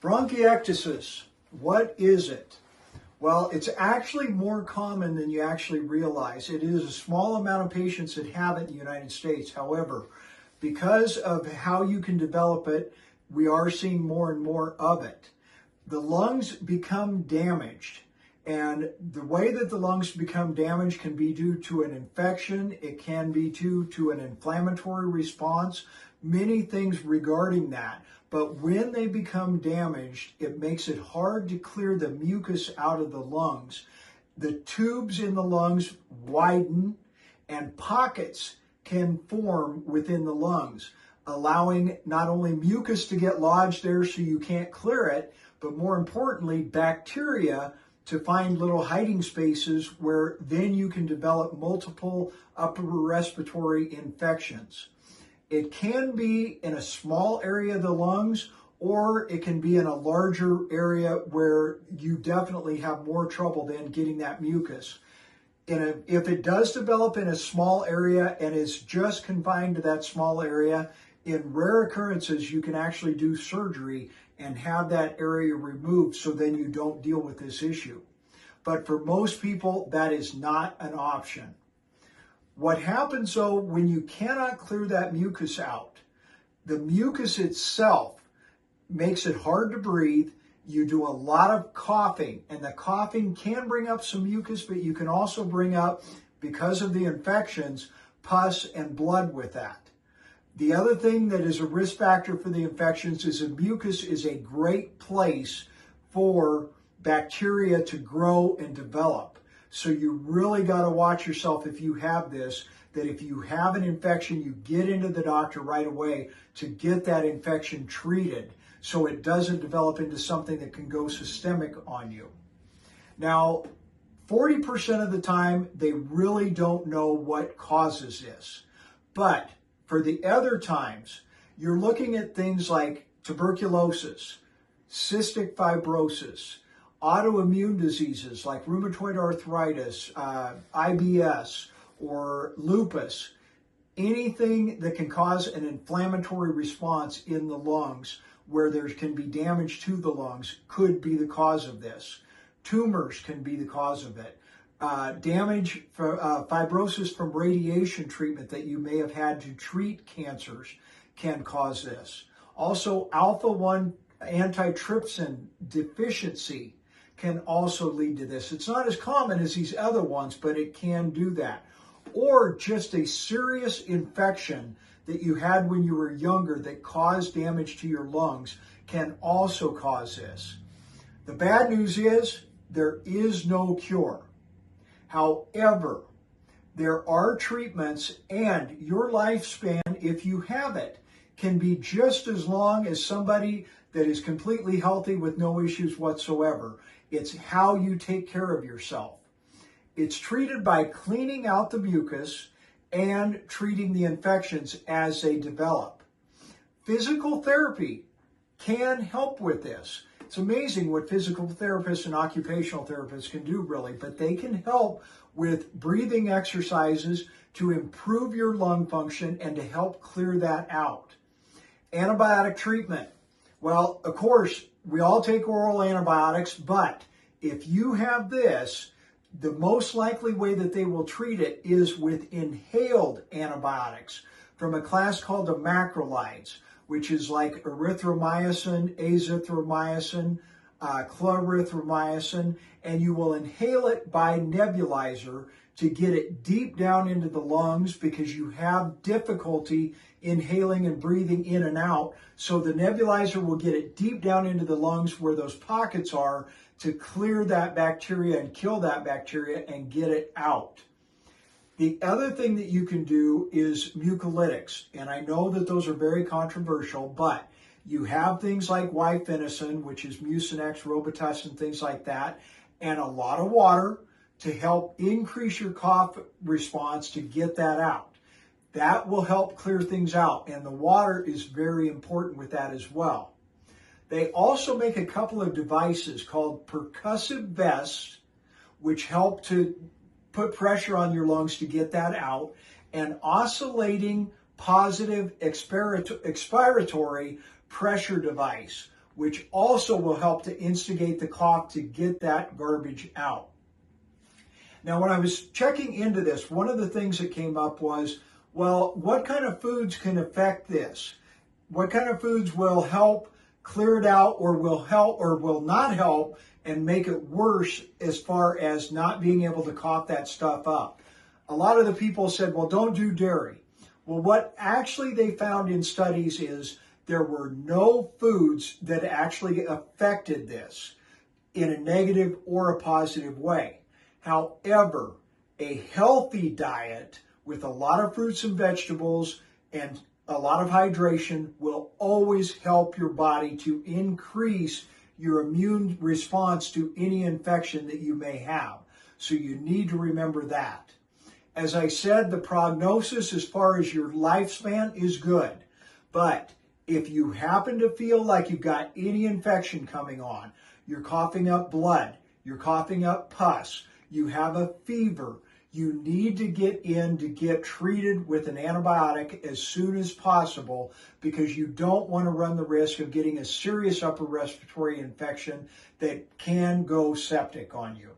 Bronchiectasis, what is it? Well, it's actually more common than you actually realize. It is a small amount of patients that have it in the United States. However, because of how you can develop it, we are seeing more and more of it. The lungs become damaged, and the way that the lungs become damaged can be due to an infection. It can be due to an inflammatory response, many things regarding that. But when they become damaged, it makes it hard to clear the mucus out of the lungs. The tubes in the lungs widen and pockets can form within the lungs, allowing not only mucus to get lodged there so you can't clear it, but more importantly, bacteria to find little hiding spaces where then you can develop multiple upper respiratory infections. It can be in a small area of the lungs, or it can be in a larger area where you definitely have more trouble than getting that mucus. If it does develop in a small area and is just confined to that small area, in rare occurrences, you can actually do surgery and have that area removed so then you don't deal with this issue. But for most people, that is not an option. What happens though when you cannot clear that mucus out? The mucus itself makes it hard to breathe. You do a lot of coughing, and the coughing can bring up some mucus, but you can also bring up, because of the infections, pus and blood with that. The other thing that is a risk factor for the infections is that mucus is a great place for bacteria to grow and develop. So you really got to watch yourself if you have this, that if you have an infection, you get into the doctor right away to get that infection treated so it doesn't develop into something that can go systemic on you. Now, 40% of the time, they really don't know what causes this. But for the other times, you're looking at things like tuberculosis, cystic fibrosis, autoimmune diseases like rheumatoid arthritis, IBS, or lupus, anything that can cause an inflammatory response in the lungs where there can be damage to the lungs could be the cause of this. Tumors can be the cause of it. Damage, fibrosis from radiation treatment that you may have had to treat cancers can cause this. Also, alpha-1 antitrypsin deficiency can also lead to this. It's not as common as these other ones, but it can do that. Or just a serious infection that you had when you were younger that caused damage to your lungs can also cause this. The bad news is there is no cure. However, there are treatments, and your lifespan, if you have it, can be just as long as somebody that is completely healthy with no issues whatsoever. It's how you take care of yourself. It's treated by cleaning out the mucus and treating the infections as they develop. Physical therapy can help with this. It's amazing what physical therapists and occupational therapists can do, really, but they can help with breathing exercises to improve your lung function and to help clear that out. Antibiotic treatment. Well, of course, we all take oral antibiotics, but if you have this, the most likely way that they will treat it is with inhaled antibiotics from a class called the macrolides, which is like erythromycin, azithromycin, clarithromycin, and you will inhale it by nebulizer to get it deep down into the lungs because you have difficulty inhaling and breathing in and out. So the nebulizer will get it deep down into the lungs where those pockets are to clear that bacteria and kill that bacteria and get it out. The other thing that you can do is mucolytics. And I know that those are very controversial, but you have things like guaifenesin, which is Mucinex, Robitussin, things like that, and a lot of water to help increase your cough response to get that out. That will help clear things out, and the water is very important with that as well. They also make a couple of devices called percussive vests, which help to put pressure on your lungs to get that out, and oscillating positive expiratory pressure device, which also will help to instigate the cough to get that garbage out. Now, when I was checking into this, one of the things that came up was, well, what kind of foods can affect this? What kind of foods will help clear it out, or will help or will not help and make it worse as far as not being able to cough that stuff up? A lot of the people said, well, don't do dairy. Well, what actually they found in studies is there were no foods that actually affected this in a negative or a positive way. However, a healthy diet with a lot of fruits and vegetables and a lot of hydration will always help your body to increase your immune response to any infection that you may have. So you need to remember that. As I said, the prognosis as far as your lifespan is good. But if you happen to feel like you've got any infection coming on, you're coughing up blood, you're coughing up pus, you have a fever, you need to get in to get treated with an antibiotic as soon as possible, because you don't want to run the risk of getting a serious upper respiratory infection that can go septic on you.